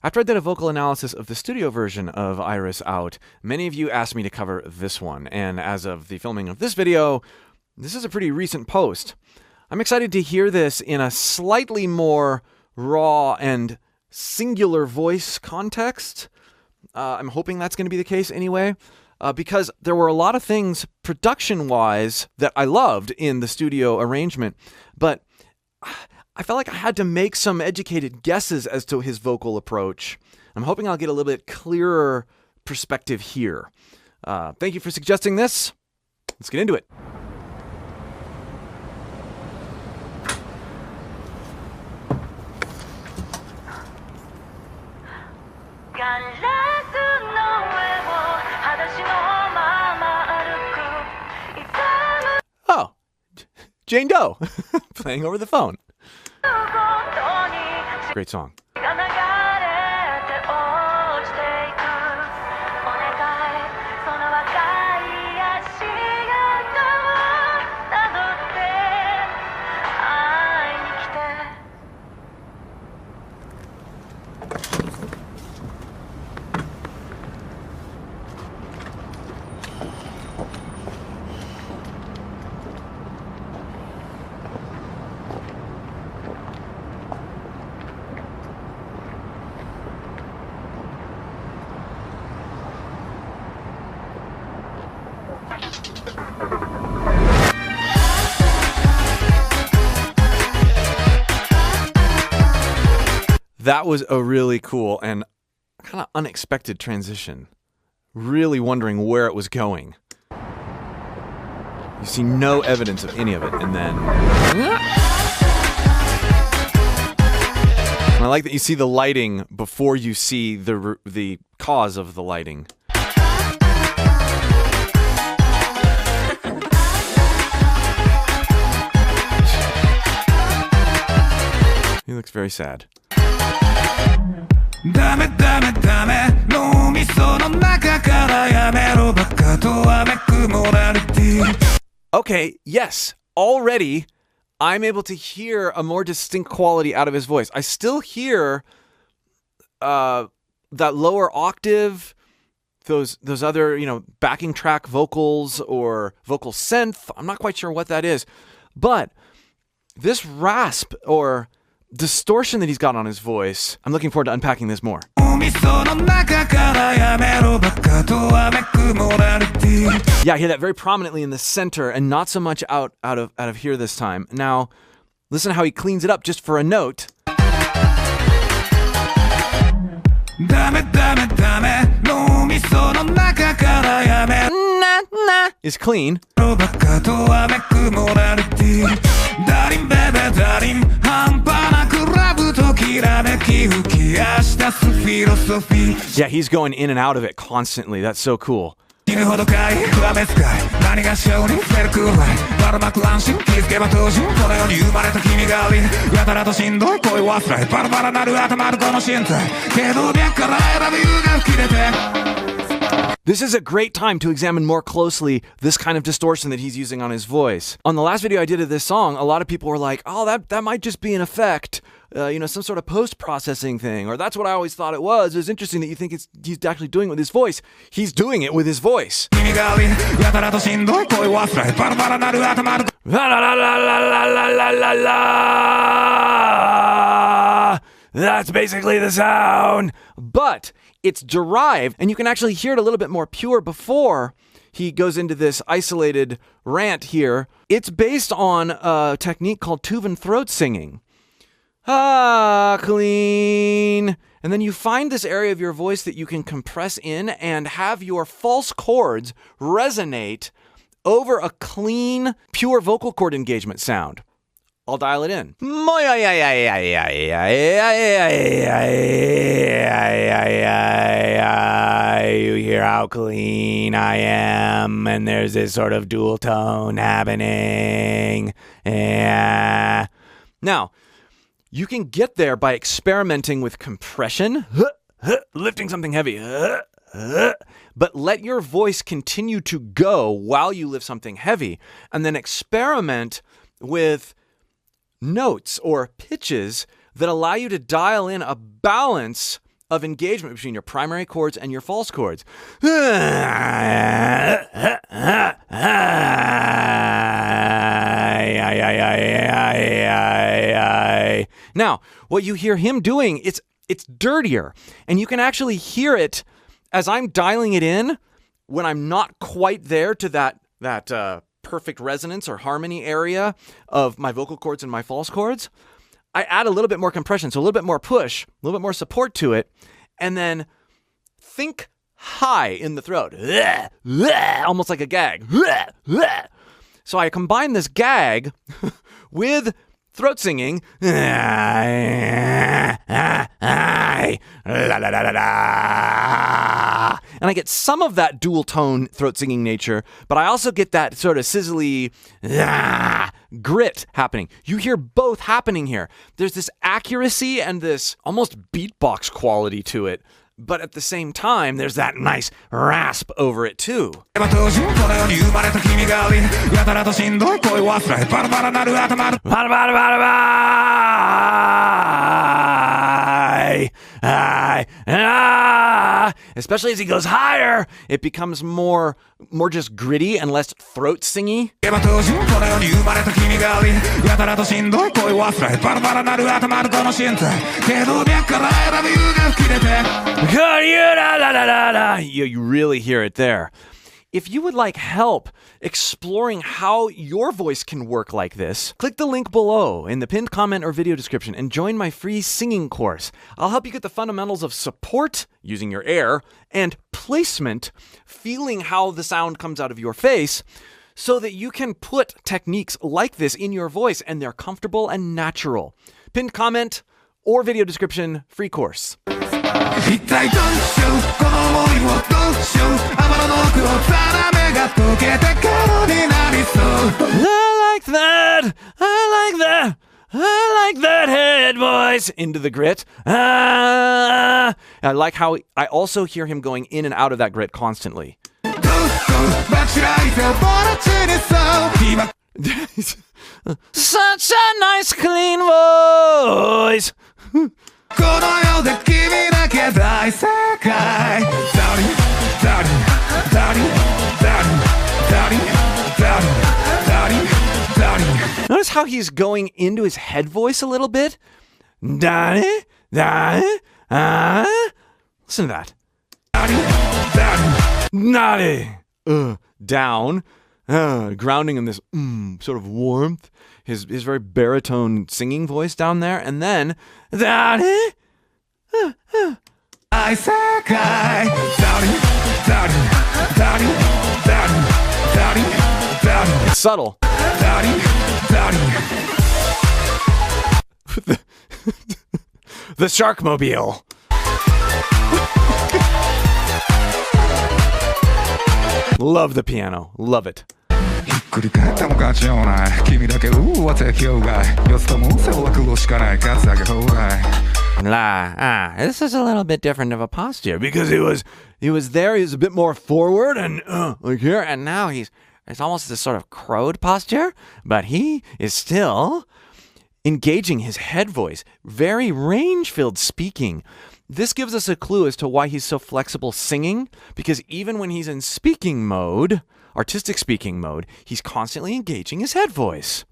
After I did a vocal analysis of the studio version of Iris Out, many of you asked me to cover this one, and as of the filming of this video, this is a pretty recent post. I'm excited to hear this in a slightly more raw and singular voice context. I'm hoping that's going to be the case anyway, because there were a lot of things production-wise that I loved in the studio arrangement, but I felt like I had to make some educated guesses as to his vocal approach. I'm hoping I'll get a little bit clearer perspective here. Thank you for suggesting this. Let's get into it. Oh, Jane Doe playing over the phone. Great song. That was a really cool and kind of unexpected transition. Really wondering where it was going. You see no evidence of any of it, and then... And I like that you see the lighting before you see the cause of the lighting. He looks very sad. Okay, yes, already I'm able to hear a more distinct quality out of his voice. I still hear that lower octave, those other, backing track vocals or vocal synth. I'm not quite sure what that is, but this rasp or distortion that he's got on his voice, I'm looking forward to unpacking this more. Yeah, I hear that very prominently in the center and not so much out of here this time. Now, listen to how he cleans it up just for a note. Is clean. Yeah, he's going in and out of it constantly. That's so cool. This is a great time to examine more closely this kind of distortion that he's using on his voice. On the last video I did of this song, a lot of people were like, oh, that might just be an effect, some sort of post-processing thing, or that's what I always thought it was. It's interesting that you think he's actually doing it with his voice. He's doing it with his voice. That's basically the sound. But it's derived, and you can actually hear it a little bit more pure before he goes into this isolated rant here. It's based on a technique called Tuvan throat singing. Ah, clean. And then you find this area of your voice that you can compress in and have your false chords resonate over a clean, pure vocal cord engagement sound. I'll dial it in. You hear how clean I am, and there's this sort of dual tone happening. Now, you can get there by experimenting with compression, lifting something heavy, but let your voice continue to go while you lift something heavy, and then experiment with notes or pitches that allow you to dial in a balance of engagement between your primary chords and your false chords. Now, what you hear him doing, it's dirtier, and you can actually hear it as I'm dialing it in when I'm not quite there to that perfect resonance or harmony area of my vocal cords and my false chords. I add a little bit more compression, so a little bit more push, a little bit more support to it, and then think high in the throat, almost like a gag. So I combine this gag with throat singing, and I get some of that dual tone throat singing nature, but I also get that sort of sizzly grit happening. You hear both happening here. There's this accuracy and this almost beatbox quality to it, but at the same time, there's that nice rasp over it too. Especially as he goes higher, it becomes more just gritty and less throat singy. You really hear it there. If you would like help exploring how your voice can work like this, click the link below in the pinned comment or video description and join my free singing course. I'll help you get the fundamentals of support, using your air, and placement, feeling how the sound comes out of your face, so that you can put techniques like this in your voice and they're comfortable and natural. Pinned comment or video description, free course. I like that. I like that head voice into the grit. I like how I also hear him going in and out of that grit constantly. Such a nice clean voice. Notice how he's going into his head voice a little bit. Listen to that. Down, grounding in this sort of warmth. His very baritone singing voice down there, and then it's subtle. The Sharkmobile. Love the piano. Love it. This is a little bit different of a posture because he was there. He was a bit more forward and like here, and now it's almost this sort of crowed posture, but he is still engaging his head voice, very range-filled speaking. This gives us a clue as to why he's so flexible singing, because even when he's in speaking mode, artistic speaking mode, he's constantly engaging his head voice.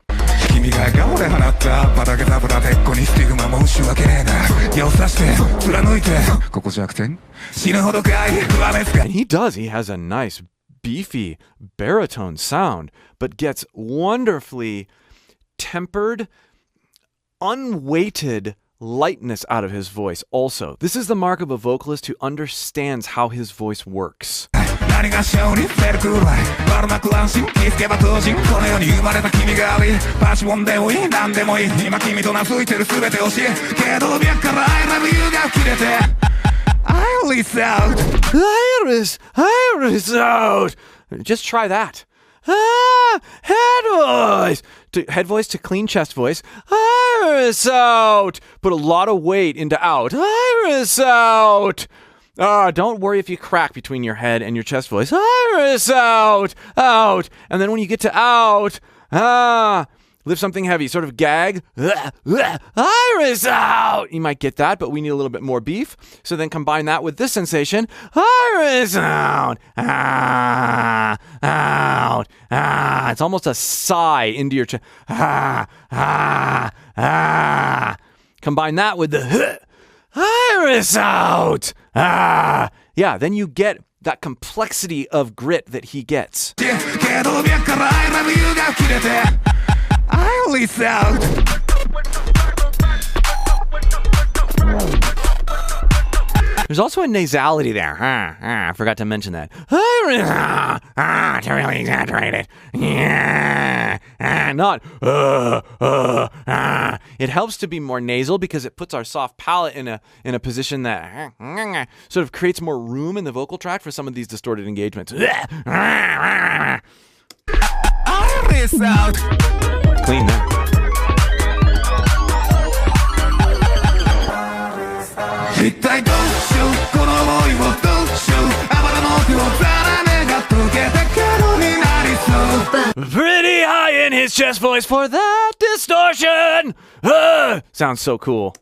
And he does. He has a nice, beefy baritone sound, but gets wonderfully tempered, unweighted lightness out of his voice also. This is the mark of a vocalist who understands how his voice works. Iris out. Just try that. Head voice to clean chest voice. Iris out. Put a lot of weight into out. Iris out. Don't worry if you crack between your head and your chest voice. Iris out. Out. And then when you get to out, Lift something heavy, sort of gag. Iris out! You might get that, but we need a little bit more beef. So then combine that with this sensation. Iris out! Ah, out! Ah. It's almost a sigh into your chest. Ah, ah, ah. Combine that with the Iris out! Ah. Yeah, then you get that complexity of grit that he gets. Iris out! There's also a nasality there. I forgot to mention that. To really exaggerate it. Not. It helps to be more nasal because it puts our soft palate in a position that sort of creates more room in the vocal tract for some of these distorted engagements. Iris out. Clean that. Pretty high in his chest voice for that distortion. Sounds so cool.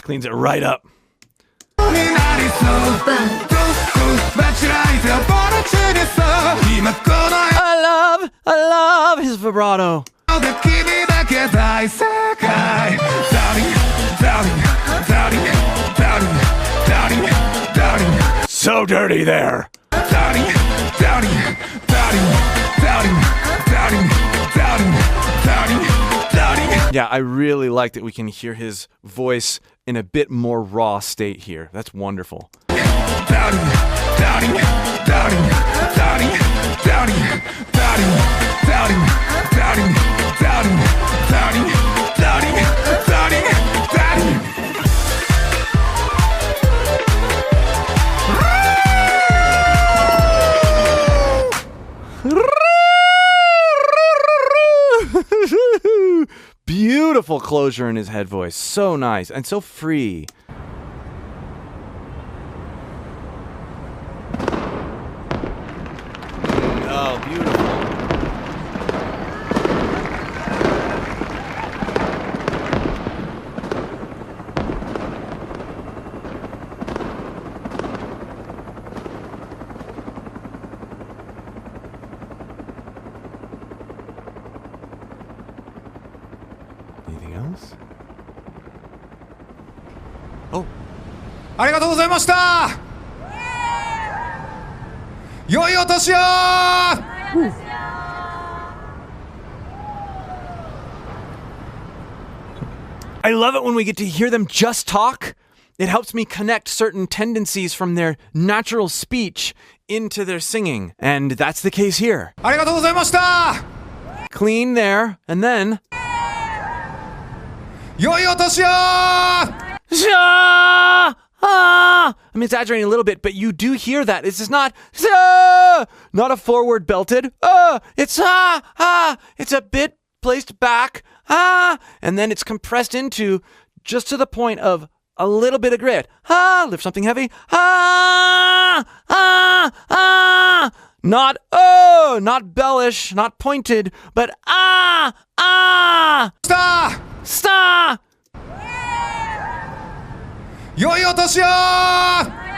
Cleans it right up. I love his vibrato. So dirty there. Yeah, I really like that we can hear his voice in a bit more raw state here. That's wonderful. Beautiful closure in his head voice. So nice and so free. Oh, beautiful. Anything else? Oh. ありがとうございました。良いお年を。I love it when we get to hear them just talk. It helps me connect certain tendencies from their natural speech into their singing. And that's the case here. ありがとうございました。 Clean there, and then... 良いお年を。 I'm exaggerating a little bit, but you do hear that. It's just not a forward belted. It's it's a bit placed back. And then it's compressed into just to the point of a little bit of grit. Lift something heavy. Not bellish, not pointed, but sta.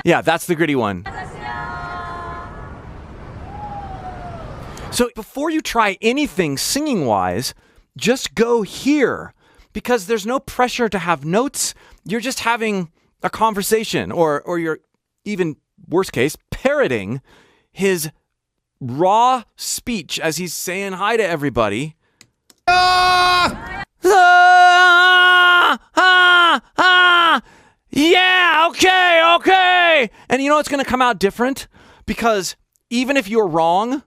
Yeah, that's the gritty one. So before you try anything singing-wise, just go here, because there's no pressure to have notes. You're just having a conversation, or you're, even worst case, parroting his raw speech as he's saying hi to everybody. Yeah, okay. And you know it's going to come out different, because even if you're wrong,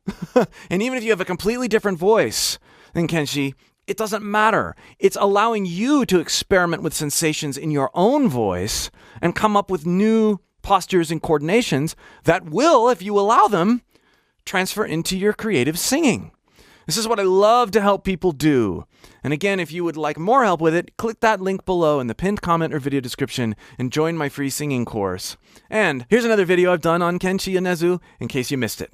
and even if you have a completely different voice than Kenshi, it doesn't matter. It's allowing you to experiment with sensations in your own voice and come up with new postures and coordinations that will, if you allow them, transfer into your creative singing. This is what I love to help people do. And again, if you would like more help with it, click that link below in the pinned comment or video description and join my free singing course. And here's another video I've done on Kenshi Yonezu in case you missed it.